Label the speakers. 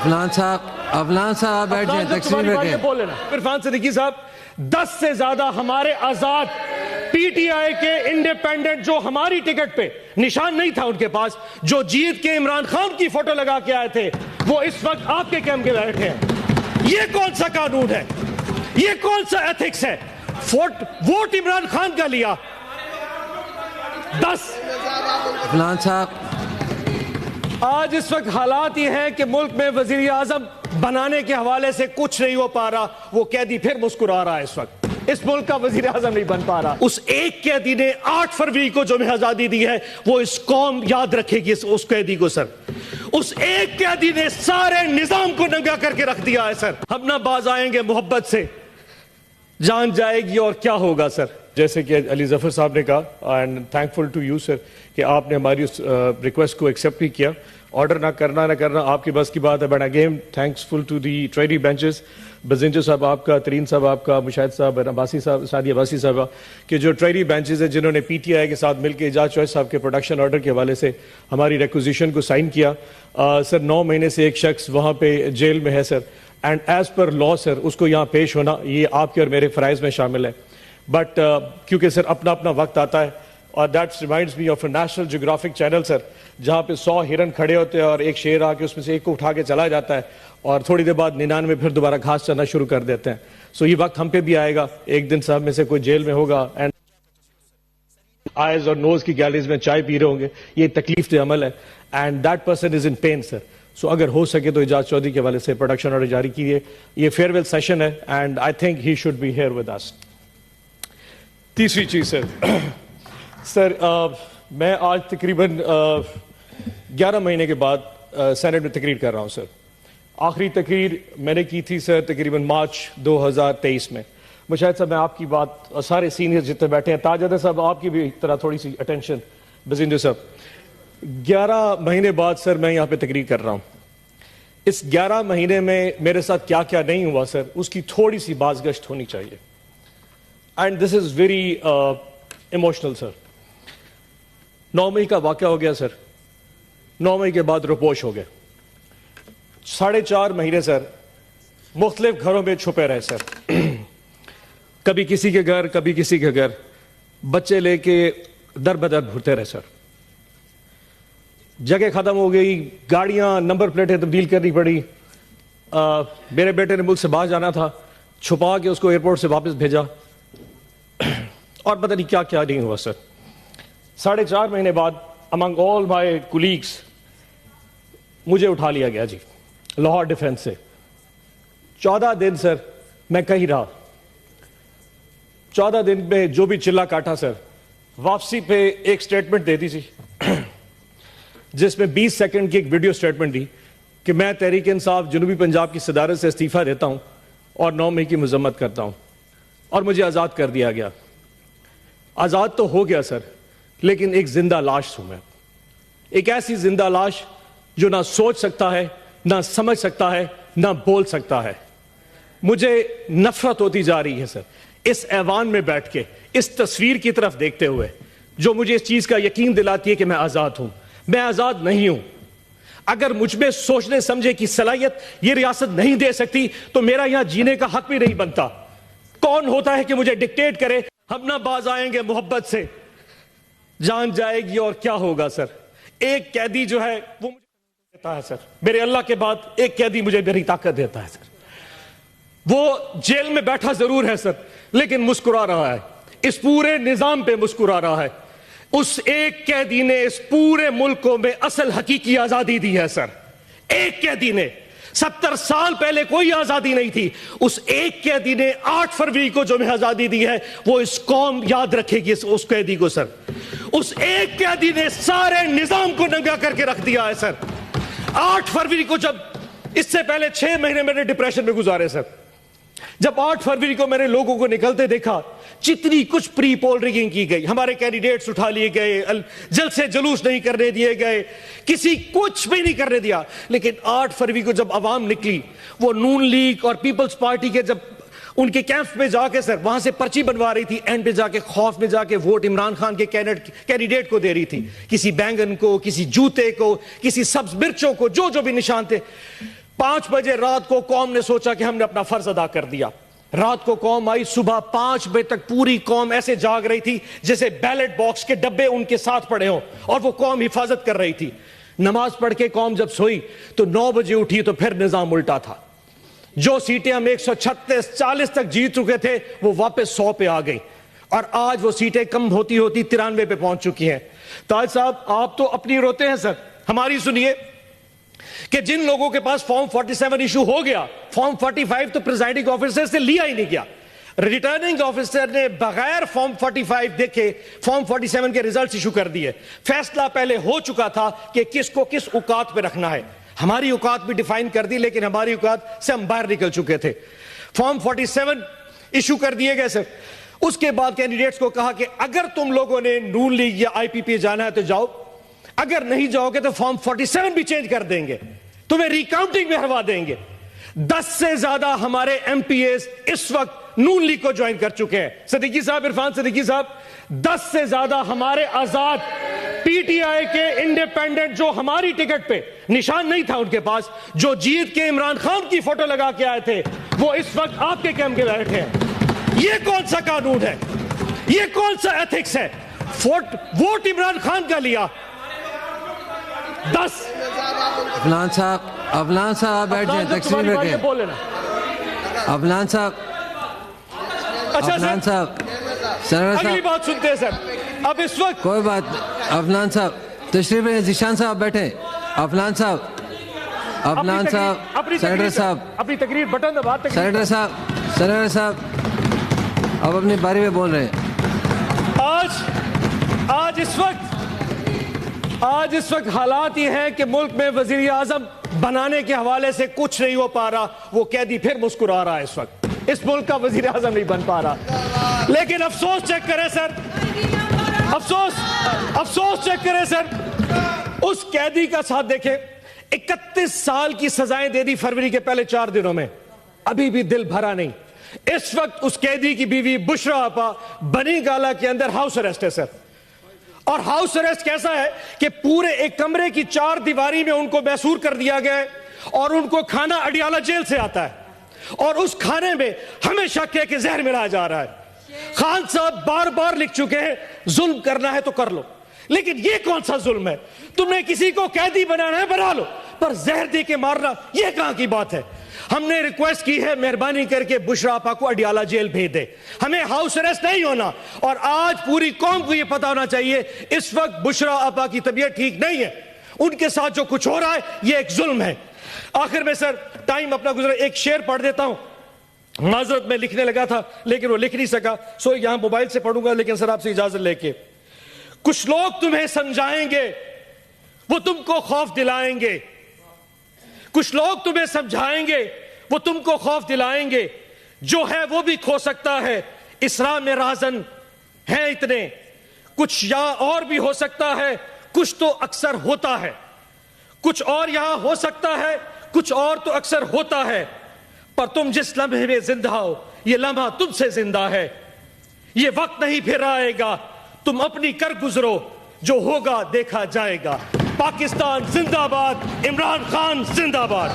Speaker 1: افلان صاحب بیٹھ جائیں، تقسیم رکھیں۔
Speaker 2: بول لینا عرفان صدیقی صاحب، 10 سے زیادہ ہمارے آزاد پی ٹی آئی کے انڈیپینڈنٹ جو ہماری ٹکٹ پہ نشان نہیں تھا ان کے پاس، جو جیت کے عمران خان کی فوٹو لگا کے آئے تھے، وہ اس وقت آپ کے کیمپ کے بیٹھے ہیں۔ یہ کون سا قانون ہے؟ یہ کون سا ایتھکس ہے؟ ووٹ عمران خان کا لیا 10۔
Speaker 1: افلان صاحب،
Speaker 2: آج اس وقت حالات یہ ہیں کہ ملک میں وزیر اعظم بنانے کے حوالے سے کچھ نہیں ہو پا رہا، وہ قیدی پھر مسکرا رہا ہے اس وقت۔ اس ملک کا وزیر اعظم نہیں بن پا رہا۔ اس ایک قیدی نے 8 فروری کو جو ہمیں آزادی دی ہے، وہ اس قوم یاد رکھے گی اس قیدی کو سر۔ اس ایک قیدی نے سارے نظام کو ننگا کر کے رکھ دیا ہے سر۔ ہم نہ باز آئیں گے محبت سے، جان جائے گی اور کیا ہوگا سر۔ جیسے کہ علی ظفر صاحب نے کہا، and thankful to you sir کہ آپ نے ہماری اس ریکویسٹ کو ایکسیپٹ بھی کیا۔ آرڈر نہ کرنا آپ کی بس کی بات ہے، but again thanks full to the treasury benches, Bizenjo صاحب آپ کا، ترین صاحب آپ کا، مشاہد صاحب، عباسی صاحب، سعدی عباسی صاحبہ، کہ جو ٹریڈی بینچز ہیں جنہوں نے پی ٹی آئی کے ساتھ مل کے اعجاز چوہے صاحب کے پروڈکشن آرڈر کے حوالے سے ہماری ریکوزیشن کو سائن کیا۔ سر 9 مہینے سے ایک شخص وہاں پہ جیل میں ہے سر، اینڈ ایز پر لا سر اس کو یہاں پیش ہونا یہ آپ کے اور میرے فرائض میں شامل ہے۔ بٹ کیونکہ سر اپنا وقت آتا ہے، اور that reminds me of a National Geographic channel sir, جہاں پہ 100 ہرن کھڑے ہوتے ہیں اور ایک شیر آ کے اس میں سے ایک کو اٹھا کے چلا جاتا ہے، اور تھوڑی دیر بعد 99 پھر دوبارہ گھاس چرنا شروع کر دیتے ہیں۔ سو یہ وقت ہم پہ بھی آئے گا، ایک دن صاحب میں سے کوئی جیل میں ہوگا اینڈ آئیز اور نوز کی گیلریز میں چائے پی رہے ہوں گے، یہ تکلیف دہ عمل ہے، and that person is in pain sir. So اگر ہو سکے تو اعجاز چودھری کے حوالے سے پروڈکشن آرڈر جاری کیجیے۔ یہ فیئر ویل سیشن ہے، and I think he should be here with us. تیسری چیز سر، میں آج تقریباً 11 مہینے کے بعد سینٹ میں تقریر کر رہا ہوں سر۔ آخری تقریر میں نے کی تھی سر تقریباً مارچ 2023 میں۔ مشاہد صاحب، میں آپ کی بات اور سارے سینئر جتنے بیٹھے ہیں، تاجدہ صاحب آپ کی بھی طرح تھوڑی سی اٹینشن، بزندو صاحب، 11 مہینے بعد سر میں یہاں پہ تقریر کر رہا ہوں۔ اس 11 مہینے میں میرے ساتھ کیا کیا نہیں ہوا سر، اس کی تھوڑی سی بازگشت ہونی چاہیے، and this is very emotional sir. 9 مئی کا واقعہ ہو گیا سر، 9 مئی کے بعد روپوش ہو گئے۔ 4.5 مہینے سر مختلف گھروں میں چھپے رہے سر، کبھی کسی کے گھر، کبھی کسی کے گھر، بچے لے کے در بدر گھرتے رہے سر۔ جگہ ختم ہو گئی، گاڑیاں نمبر پلیٹیں تبدیل کرنی پڑی۔ میرے بیٹے نے ملک سے باہر جانا تھا، چھپا کے اس کو ایئرپورٹ سے واپس بھیجا، اور پتہ نہیں کیا کیا نہیں ہوا سر۔ 4.5 مہینے بعد among all my colleagues مجھے اٹھا لیا گیا جی لاہور ڈیفنس سے۔ 14 دن سر میں کہیں رہا، 14 دن میں جو بھی چلا کاٹا سر، واپسی پہ ایک سٹیٹمنٹ دے دی تھی جس میں 20 سیکنڈ کی ایک ویڈیو سٹیٹمنٹ دی کہ میں تحریک انصاف جنوبی پنجاب کی صدارت سے استعفیٰ دیتا ہوں اور 9 مئی کی مذمت کرتا ہوں، اور مجھے آزاد کر دیا گیا۔ آزاد تو ہو گیا سر، لیکن ایک زندہ لاش ہوں میں، ایک ایسی زندہ لاش جو نہ سوچ سکتا ہے، نہ سمجھ سکتا ہے، نہ بول سکتا ہے۔ مجھے نفرت ہوتی جا رہی ہے سر اس ایوان میں بیٹھ کے، اس تصویر کی طرف دیکھتے ہوئے، جو مجھے اس چیز کا یقین دلاتی ہے کہ میں آزاد ہوں۔ میں آزاد نہیں ہوں۔ اگر مجھ میں سوچنے سمجھے کی صلاحیت یہ ریاست نہیں دے سکتی تو میرا یہاں جینے کا حق بھی نہیں بنتا۔ کون ہوتا ہے کہ مجھے ڈکٹیٹ کرے؟ ہم نہ باز آئیں گے محبت سے، جان جائے گی اور کیا ہوگا سر۔ ایک قیدی جو ہے وہ مجھے دیتا ہے سر، میرے اللہ کے بعد ایک قیدی مجھے میری طاقت دیتا ہے سر۔ وہ جیل میں بیٹھا ضرور ہے سر، لیکن مسکرا رہا ہے، اس پورے نظام پہ مسکرا رہا ہے۔ اس ایک قیدی نے اس پورے ملک کو میں اصل حقیقی آزادی دی ہے سر۔ ایک قیدی نے، 70 سال پہلے کوئی آزادی نہیں تھی، اس ایک قیدی نے 8 فروری کو جو میں آزادی دی ہے، وہ اس قوم یاد رکھے گی اس قیدی کو سر۔ اس ایک قیدی نے سارے نظام کو ننگا کر کے رکھ دیا ہے سر۔ 8 فروری کو، جب اس سے پہلے 6 مہینے میں نے ڈپریشن میں گزارے سر، جب 8 فروری کو میں نے لوگوں کو نکلتے دیکھا، جتنی کچھ پری پول ریگنگ کی گئی، ہمارے کینڈیڈیٹس اٹھا لیے گئے، جلسے جلوس نہیں کرنے دیے گئے، کسی کچھ بھی نہیں کرنے دیا، لیکن 8 فروری کو جب عوام نکلی، وہ نون لیگ اور پیپلز پارٹی کے جب ان کے کیمپ میں جا کے سر وہاں سے پرچی بنوا رہی تھی، اینڈ پہ جا کے خوف میں جا کے ووٹ عمران خان کے کینڈیڈیٹ کو دے رہی تھی، کسی بینگن کو، کسی جوتے کو، کسی سبز مرچوں کو، جو بھی نشان تھے، 5 بجے رات کو قوم نے سوچا کہ ہم نے اپنا فرض ادا کر دیا. رات کو قوم آئی, صبح 5 بجے تک پوری قوم ایسے جاگ رہی تھی جیسے بیلٹ باکس کے ڈبے ان کے ساتھ پڑے ہوں, اور وہ قوم حفاظت کر رہی تھی. نماز پڑھ کے قوم جب سوئی تو 9 بجے اٹھی تو پھر نظام الٹا تھا. جو سیٹیں ہم 136 40 تک جیت چکے تھے وہ واپس 100 پہ آ گئی, اور آج وہ سیٹیں کم ہوتی 93 پہ پہنچ چکی ہیں. تاج صاحب آپ تو اپنی روتے ہیں سر, ہماری سنیے کہ جن لوگوں کے پاس فارم 47 ایشو ہو گیا, فارم 45 تو پریزائڈنگ آفیسر سے لیا ہی نہیں گیا. ریٹرننگ آفیسر نے بغیر فارم 45 دیکھے فارم 47 کے ریزلٹس ایشو کر دیے. فیصلہ پہلے ہو چکا تھا کہ کس کو کس اوقات پہ رکھنا ہے. ہماری اوقات بھی ڈیفائن کر دی, لیکن ہماری اوقات سے ہم باہر نکل چکے تھے. فارم 47 ایشو کر دیے گئے سر. اس کے بعد کینڈیڈیٹس کو کہا کہ اگر تم لوگوں نے نون لیگ یا آئی پی پی جانا ہے تو جاؤ, اگر نہیں جاؤ گے تو فارم 47 بھی چینج کر دیں گے, تمہیں ریکاؤنٹنگ میں ہروا دیں گے. 10 سے زیادہ ہمارے ایم پی ایز اس وقت نون لیگ کو جوائن کر چکے ہیں. صدیقی صاحب, عرفان صدیقی صاحب, 10 سے زیادہ ہمارے آزاد پی ٹی آئی کے انڈیپینڈنٹ جو ہماری ٹکٹ پہ نشان نہیں تھا ان کے پاس, جو جیت کے عمران خان کی فوٹو لگا کے آئے تھے, وہ اس وقت آپ کے کیمپ کے بیٹھے ہیں. یہ کون سا قانون ہے, یہ کون سا ایتھکس ہے؟ ووٹ عمران خان کا لیا 10.
Speaker 1: افلان صاحب بیٹھ جائیں, تقسیم رکھیں. افلان صاحب,
Speaker 2: اچھا
Speaker 1: افلان
Speaker 2: سر,
Speaker 1: صاحب, سنور
Speaker 2: اگلی
Speaker 1: صاحب,
Speaker 2: بات سنتے ہیں سر. اب اس وقت
Speaker 1: کوئی بات. افلان صاحب تشریف رکھیں. ذیشان صاحب بیٹھیں. افلان صاحب, افلان صاحب, سینیٹر صاحب,
Speaker 2: اپنی تقریر بٹن دبا.
Speaker 1: سینیٹر صاحب, سینیٹر صاحب اب اپنی باری میں بول رہے ہیں.
Speaker 2: آج اس وقت حالات یہ ہیں کہ ملک میں وزیر اعظم بنانے کے حوالے سے کچھ نہیں ہو پا رہا. وہ قیدی پھر مسکرا رہا ہے. اس وقت اس ملک کا وزیر اعظم نہیں بن پا رہا. لیکن افسوس چیک کریں سر, افسوس چیک کریں سر, اس قیدی کا ساتھ دیکھیں. 31 سال کی سزائیں دے دی فروری کے پہلے 4 دنوں میں, ابھی بھی دل بھرا نہیں. اس وقت اس قیدی کی بیوی بشرا آپا بنی گالا کے اندر ہاؤس اریسٹ ہے سر. اور ہاؤس اریسٹ کیسا ہے کہ پورے ایک کمرے کی 4 دیواری میں ان کو محصور کر دیا گیا ہے, اور ان کو کھانا اڈیالہ جیل سے آتا ہے, اور اس کھانے میں ہمیں شک ہے کہ زہر ملایا جا رہا ہے. خان صاحب بار بار لکھ چکے ہیں ظلم کرنا ہے تو کر لو, لیکن یہ کون سا ظلم ہے؟ تم نے کسی کو قیدی بنانا ہے بنا لو, پر زہر دے کے مارنا یہ کہاں کی بات ہے؟ ہم نے ریکویسٹ کی ہے مہربانی کر کے بشرا آپا کو اڈیالہ جیل بھیج دے, ہمیں ہاؤس اریسٹ نہیں ہونا. اور آج پوری قوم کو یہ پتا ہونا چاہیے اس وقت بشرا آپا کی طبیعت ٹھیک نہیں ہے, ان کے ساتھ جو کچھ ہو رہا ہے یہ ایک ظلم ہے. آخر میں سر ٹائم اپنا گزرا, ایک شعر پڑھ دیتا ہوں. معذرت میں لکھنے لگا تھا لیکن وہ لکھ نہیں سکا, سو یہاں موبائل سے پڑھوں گا, لیکن سر آپ سے اجازت لے کے. کچھ لوگ تمہیں سمجھائیں گے, وہ تم کو خوف دلائیں گے. کچھ لوگ تمہیں سمجھائیں گے, وہ تم کو خوف دلائیں گے. جو ہے وہ بھی کھو سکتا ہے, اسرا میں رازن ہیں اتنے. کچھ یا اور بھی ہو سکتا ہے, کچھ تو اکثر ہوتا ہے. کچھ اور یہاں ہو سکتا ہے, کچھ اور تو اکثر ہوتا ہے. پر تم جس لمحے میں زندہ ہو, یہ لمحہ تم سے زندہ ہے. یہ وقت نہیں پھر آئے گا, تم اپنی کر گزرو, جو ہوگا دیکھا جائے گا. پاکستان زندہ باد, عمران خان زندہ باد.